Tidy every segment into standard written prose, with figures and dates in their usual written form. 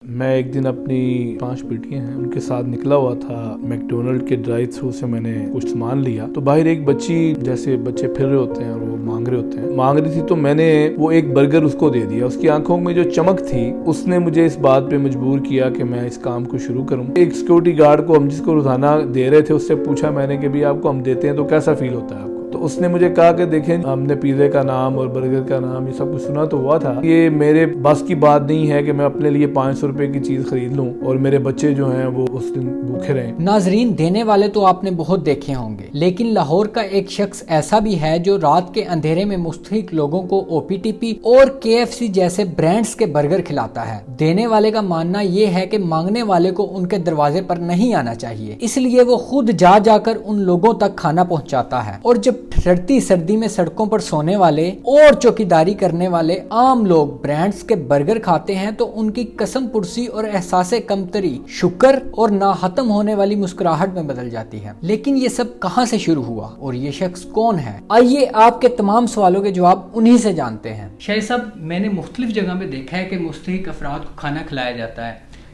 میں ایک دن اپنی 5 بیٹیاں ہیں ان کے ساتھ نکلا ہوا تھا میکڈونلڈ کے ڈرائی تھرو سے میں نے کچھ سامان لیا تو باہر ایک بچی جیسے بچے پھر رہے ہوتے ہیں اور وہ مانگ رہی تھی تو میں نے وہ ایک برگر اس کو دے دیا. اس کی آنکھوں میں جو چمک تھی اس نے مجھے اس بات پہ مجبور کیا کہ میں اس کام کو شروع کروں. ایک سیکورٹی گارڈ کو ہم جس کو روزانہ دے رہے تھے اس سے پوچھا میں نے کہ بھی آپ کو ہم دیتے ہیں تو کیسا فیل ہوتا ہے آپ کو؟ تو اس نے مجھے کہا کہ دیکھیں ہم نے پیزے کا نام اور برگر کا نام یہ سب کچھ سنا تو ہوا تھا, یہ میرے بس کی بات نہیں ہے کہ میں اپنے لیے 500 روپے کی چیز خرید لوں اور میرے بچے جو ہیں وہ اس دن بھوکے رہیں. ناظرین, دینے والے تو آپ نے بہت دیکھے ہوں گے, لیکن لاہور کا ایک شخص ایسا بھی ہے جو رات کے اندھیرے میں مستحق لوگوں کو او پی ٹی پی اور KFC جیسے برانڈز کے برگر کھلاتا ہے. دینے والے کا ماننا یہ ہے کہ مانگنے والے کو ان کے دروازے پر نہیں آنا چاہیے, اس لیے وہ خود جا کر ان لوگوں تک کھانا پہنچاتا ہے. اور جب ٹھنڈی سردی میں سڑکوں پر سونے والے اور چوکیداری کرنے والے عام لوگ برانڈز کے برگر کھاتے ہیں تو ان کی قسم پرسی اور احساس کمتری شکر اور نہ ختم ہونے والی مسکراہٹ میں بدل جاتی ہے. لیکن یہ سب کہاں سے شروع ہوا اور یہ شخص کون ہے؟ آئیے آپ کے تمام سوالوں کے جواب انہی سے جانتے ہیں. شاہد صاحب, میں نے مختلف جگہ پہ دیکھا ہے کہ مستحق افراد کو کھانا کھلایا جاتا ہے.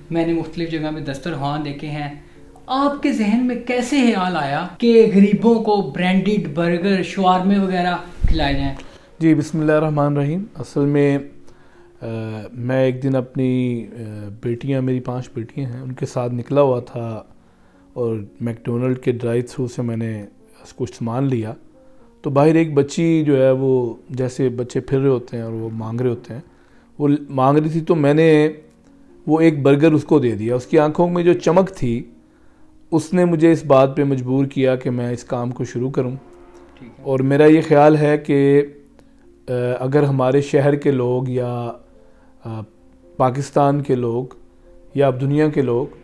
میں نے مختلف جگہ پہ دسترخوان دیکھے ہیں. آپ کے ذہن میں کیسے خیال آیا کہ غریبوں کو برانڈڈ برگر شوارمے وغیرہ کھلائے جائیں؟ جی بسم اللہ الرحمن الرحیم. اصل میں میں ایک دن اپنی میری 5 بیٹیاں ہیں ان کے ساتھ نکلا ہوا تھا اور میکڈونلڈ کے ڈرائی تھرو سے میں نے کچھ سامان لیا تو باہر ایک بچی جو ہے وہ جیسے بچے پھر رہے ہوتے ہیں اور وہ مانگ رہی تھی تو میں نے وہ ایک برگر اس کو دے دیا. اس کی آنکھوں میں جو چمک تھی اس نے مجھے اس بات پہ مجبور کیا کہ میں اس کام کو شروع کروں. اور میرا یہ خیال ہے کہ اگر ہمارے شہر کے لوگ یا پاکستان کے لوگ یا دنیا کے لوگ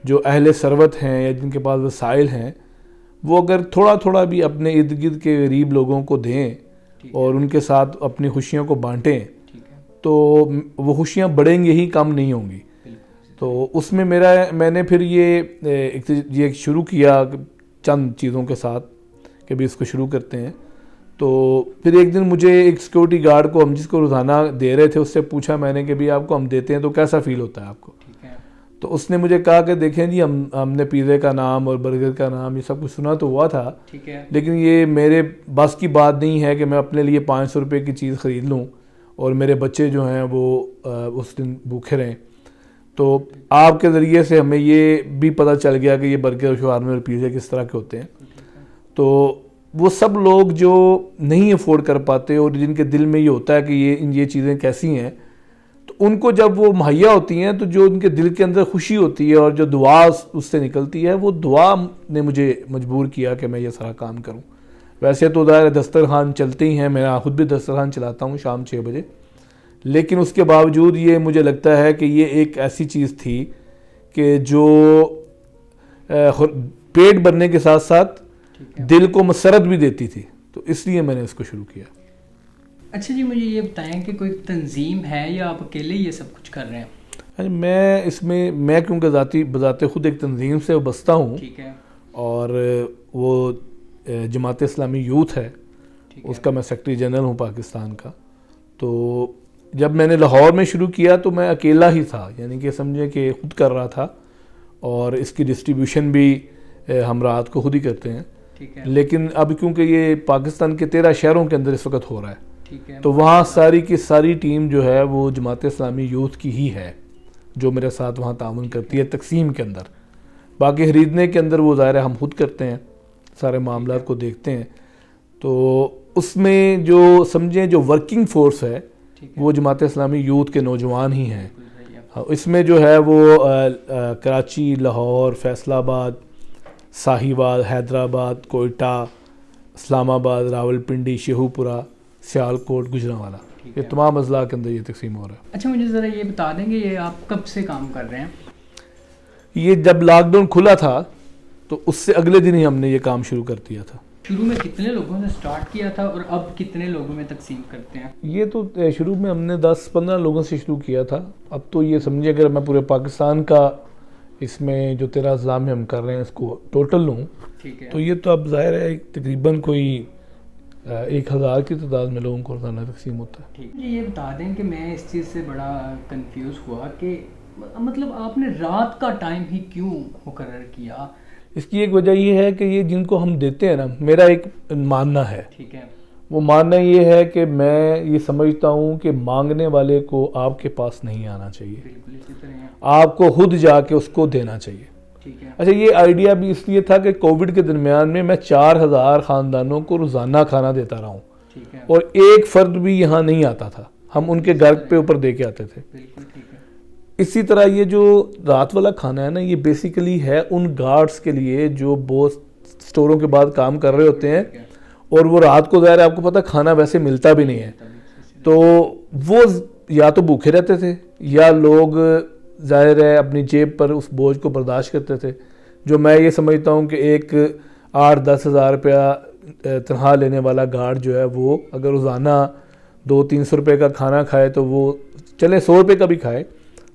جو اہل ثروت ہیں یا جن کے پاس وسائل ہیں وہ اگر تھوڑا تھوڑا بھی اپنے ارد گرد کے غریب لوگوں کو دیں اور ان کے ساتھ اپنی خوشیوں کو بانٹیں تو وہ خوشیاں بڑھیں گی ہی, کم نہیں ہوں گی. تو اس میں میں نے پھر یہ شروع کیا چند چیزوں کے ساتھ کہ بھی اس کو شروع کرتے ہیں. تو پھر ایک دن مجھے ایک سیکورٹی گارڈ کو ہم جس کو روزانہ دے رہے تھے اس سے پوچھا میں نے کہ بھی آپ کو ہم دیتے ہیں تو کیسا فیل ہوتا ہے آپ کو؟ تو اس نے مجھے کہا کہ دیکھیں جی ہم نے پیزے کا نام اور برگر کا نام یہ سب کچھ سنا تو ہوا تھا, لیکن یہ میرے بس کی بات نہیں ہے کہ میں اپنے لیے 500 روپے کی چیز خرید لوں اور میرے بچے جو ہیں وہ اس دن بھوکے رہیں. تو آپ کے ذریعے سے ہمیں یہ بھی پتہ چل گیا کہ یہ برگر شوارمے اور پیزے کس طرح کے ہوتے ہیں. تو وہ سب لوگ جو نہیں افورڈ کر پاتے اور جن کے دل میں یہ ہوتا ہے کہ یہ چیزیں کیسی ہیں, تو ان کو جب وہ مہیا ہوتی ہیں تو جو ان کے دل کے اندر خوشی ہوتی ہے اور جو دعا اس سے نکلتی ہے وہ دعا نے مجھے مجبور کیا کہ میں یہ سارا کام کروں. ویسے تو ظاہر دسترخوان چلتے ہی ہیں, میں خود بھی دسترخوان چلاتا ہوں شام 6 بجے, لیکن اس کے باوجود یہ مجھے لگتا ہے کہ یہ ایک ایسی چیز تھی کہ جو پیٹ بھرنے کے ساتھ ساتھ دل کو مسرت بھی دیتی تھی, تو اس لیے میں نے اس کو شروع کیا. اچھا جی, مجھے یہ بتائیں کہ کوئی تنظیم ہے یا آپ اکیلے یہ سب کچھ کر رہے ہیں؟ میں کیونکہ بذات خود ایک تنظیم سے وابستہ ہوں اور وہ جماعت اسلامی یوتھ ہے, اس کا میں سیکرٹری جنرل ہوں پاکستان کا. تو جب میں نے لاہور میں شروع کیا تو میں اکیلا ہی تھا, یعنی کہ سمجھے کہ خود کر رہا تھا اور اس کی ڈسٹریبیوشن بھی ہم رات کو خود ہی کرتے ہیں. لیکن اب کیونکہ یہ پاکستان کے 13 شہروں کے اندر اس وقت ہو رہا ہے تو وہاں ساری کی ساری ٹیم جو ہے وہ جماعت اسلامی یوتھ کی ہی ہے جو میرے ساتھ وہاں تعاون کرتی ہے تقسیم کے اندر. باقی خریدنے کے اندر وہ ظاہر ہے ہم خود کرتے ہیں, سارے معاملات کو دیکھتے ہیں. تو اس میں جو سمجھیں جو ورکنگ فورس ہے وہ جماعت اسلامی یوتھ کے نوجوان ہی ہیں. اس میں جو ہے وہ کراچی, لاہور, فیصل آباد, ساہیوال, حیدرآباد, کوئٹہ, اسلام آباد, راولپنڈی, شیخو پورہ, سیالکوٹ, گجرانوالہ, یہ تمام اضلاع کے اندر یہ تقسیم ہو رہا ہے. اچھا, مجھے ذرا یہ بتا دیں کہ یہ آپ کب سے کام کر رہے ہیں؟ یہ جب لاک ڈاؤن کھلا تھا تو اس سے اگلے دن ہی ہم نے یہ کام شروع کر دیا تھا. شروع میں کتنے لوگوں نے سٹارٹ کیا تھا اور اب کتنے لوگوں میں تقسیم کرتے ہیں؟ یہ تو شروع میں ہم نے 10-15 لوگوں سے شروع کیا تھا. اب تو یہ سمجھے اگر میں پورے پاکستان کا اس میں جو 13 اضلاع میں ہم کر رہے ہیں اس کو ٹوٹل لوں تو یہ تو اب ظاہر ہے تقریباً کوئی 1000 کی تعداد میں لوگوں کو روزانہ تقسیم ہوتا ہے. یہ بتا دیں کہ میں اس چیز سے بڑا کنفیوز ہوا کہ مطلب آپ نے رات کا ٹائم ہی کیوں مقرر کیا؟ اس کی ایک وجہ یہ ہے کہ یہ جن کو ہم دیتے ہیں نا، میرا ایک ماننا ہے، ٹھیک ہے، وہ ماننا یہ ہے کہ میں یہ سمجھتا ہوں کہ مانگنے والے کو آپ کے پاس نہیں آنا چاہیے، بالکل اسی طرح ہے، آپ کو خود جا کے اس کو دینا چاہیے۔ ٹھیک ہے، اچھا، یہ آئیڈیا بھی اس لیے تھا کہ کووڈ کے درمیان میں 4000 خاندانوں کو روزانہ کھانا دیتا رہا ہوں، ٹھیک ہے، اور ایک فرد بھی یہاں نہیں آتا تھا، ہم ان کے گھر پہ اوپر دے کے آتے تھے۔ بالکل ٹھیک ہے، اسی طرح یہ جو رات والا کھانا ہے نا، یہ بیسیکلی ہے ان گارڈز کے لیے جو بہت سٹوروں کے بعد کام کر رہے ہوتے ہیں، اور وہ رات کو ظاہر ہے آپ کو پتہ کھانا ویسے ملتا بھی نہیں ہے، تو وہ یا تو بھوکے رہتے تھے یا لوگ ظاہر ہے اپنی جیب پر اس بوجھ کو برداشت کرتے تھے، جو میں یہ سمجھتا ہوں کہ ایک 8-10 ہزار روپیہ تنخواہ لینے والا گارڈ جو ہے وہ اگر روزانہ 200-300 روپے کا کھانا کھائے تو وہ چلے 100 روپے کا بھی کھائے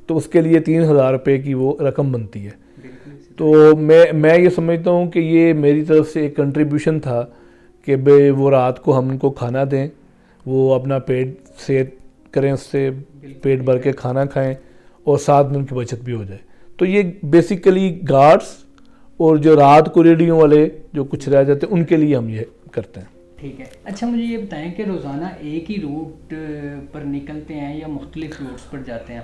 تو اس کے لیے 3000 روپے کی وہ رقم بنتی ہے۔ تو میں یہ سمجھتا ہوں کہ یہ میری طرف سے ایک کنٹریبیوشن تھا کہ بھئی وہ رات کو ہم ان کو کھانا دیں، وہ اپنا پیٹ سے کریں، اس سے پیٹ بھر کے کھانا کھائیں اور ساتھ میں ان کی بچت بھی ہو جائے۔ تو یہ بیسیکلی گارڈز اور جو رات کو ریڈیو والے جو کچھ رہ جاتے ہیں ان کے لیے ہم یہ کرتے ہیں۔ ٹھیک ہے، اچھا مجھے یہ بتائیں کہ روزانہ ایک ہی روٹ پر نکلتے ہیں یا مختلف روٹس پر جاتے ہیں؟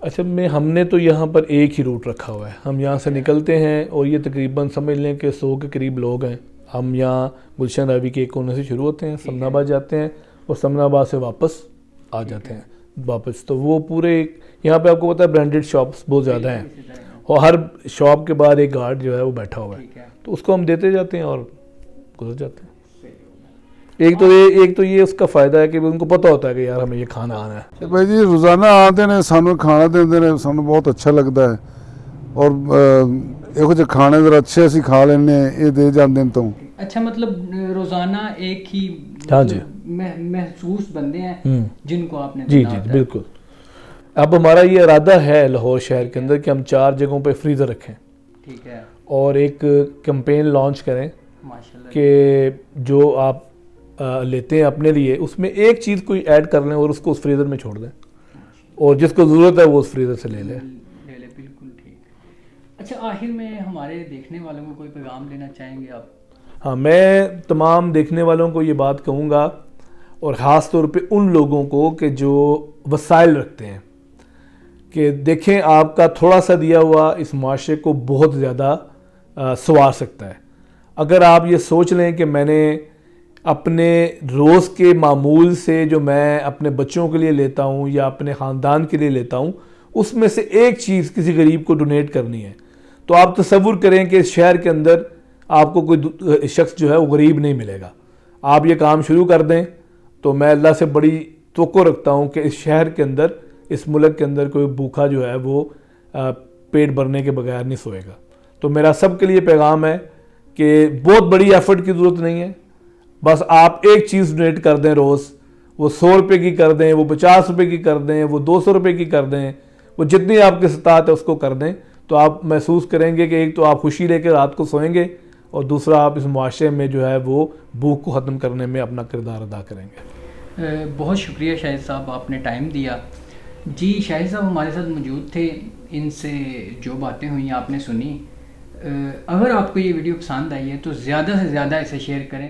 اچھا، ہم نے تو یہاں پر ایک ہی روٹ رکھا ہوا ہے، ہم یہاں سے نکلتے ہیں اور یہ تقریباً سمجھ لیں کہ 100 کے قریب لوگ ہیں۔ ہم یہاں گلشن راوی کے ایک کونے سے شروع ہوتے ہیں، سمن آباد جاتے ہیں اور سمن آباد سے واپس آ جاتے ہیں واپس۔ تو وہ پورے یہاں پہ آپ کو پتہ ہے برانڈیڈ شاپس بہت زیادہ ہیں اور ہر شاپ کے بعد ایک گارڈ جو ہے وہ بیٹھا ہوا ہے، تو اس کو ہم دیتے جاتے ہیں اور گزر جاتے ہیں۔ ایک تو یہ اس کا فائدہ ہے کہ ان کو پتہ ہوتا ہے کہ یار ہمیں یہ کھانا آنا ہے۔ بھائی جی روزانہ آتے ہیں سانو کھانا دیندے نے، سانو بہت اچھا لگتا ہے اور یہو جہے کھانے ذرا اچھے اسی کھا لینے یہ دے جاندے ہیں۔ تو اچھا مطلب روزانہ ایک ہی ہاں جی محسوس بندے ہیں جن کو آپ نے جی جی بالکل۔ اب ہمارا یہ ارادہ ہے لاہور شہر کے اندر کہ ہم 4 جگہوں پہ فریزر رکھیں، ٹھیک ہے، اور ایک کمپین لانچ کریں ماشاءاللہ کہ جو آپ لیتے ہیں اپنے لیے اس میں ایک چیز کوئی ایڈ کر لیں اور اس کو اس فریزر میں چھوڑ دیں، اور جس کو ضرورت ہے وہ اس فریزر سے لے لے۔ بالکل ٹھیک۔ اچھا آخر میں ہمارے دیکھنے والوں کو کوئی پیغام دینا چاہیں گے آپ؟ ہاں، میں تمام دیکھنے والوں کو یہ بات کہوں گا، اور خاص طور پہ ان لوگوں کو کہ جو وسائل رکھتے ہیں، کہ دیکھیں آپ کا تھوڑا سا دیا ہوا اس معاشرے کو بہت زیادہ سنوار سکتا ہے۔ اگر آپ یہ سوچ لیں کہ میں نے اپنے روز کے معمول سے جو میں اپنے بچوں کے لیے لیتا ہوں یا اپنے خاندان کے لیے لیتا ہوں اس میں سے ایک چیز کسی غریب کو ڈونیٹ کرنی ہے، تو آپ تصور کریں کہ اس شہر کے اندر آپ کو کوئی شخص جو ہے وہ غریب نہیں ملے گا۔ آپ یہ کام شروع کر دیں تو میں اللہ سے بڑی توقع رکھتا ہوں کہ اس شہر کے اندر، اس ملک کے اندر کوئی بھوکا جو ہے وہ پیٹ بھرنے کے بغیر نہیں سوئے گا۔ تو میرا سب کے لیے پیغام ہے کہ بہت بڑی ایفرٹ کی ضرورت نہیں ہے، بس آپ ایک چیز ڈونیٹ کر دیں روز، وہ 100 روپے کی کر دیں، وہ 50 روپے کی کر دیں، وہ 200 روپے کی کر دیں، وہ جتنی آپ کی استطاعت ہے اس کو کر دیں، تو آپ محسوس کریں گے کہ ایک تو آپ خوشی لے کے رات کو سوئیں گے، اور دوسرا آپ اس معاشرے میں جو ہے وہ بھوک کو ختم کرنے میں اپنا کردار ادا کریں گے۔ بہت شکریہ شاہد صاحب، آپ نے ٹائم دیا۔ جی شاہد صاحب ہمارے ساتھ موجود تھے، ان سے جو باتیں ہوئیں آپ نے سنی۔ اگر آپ کو یہ ویڈیو پسند آئی ہے تو زیادہ سے زیادہ اسے شیئر کریں۔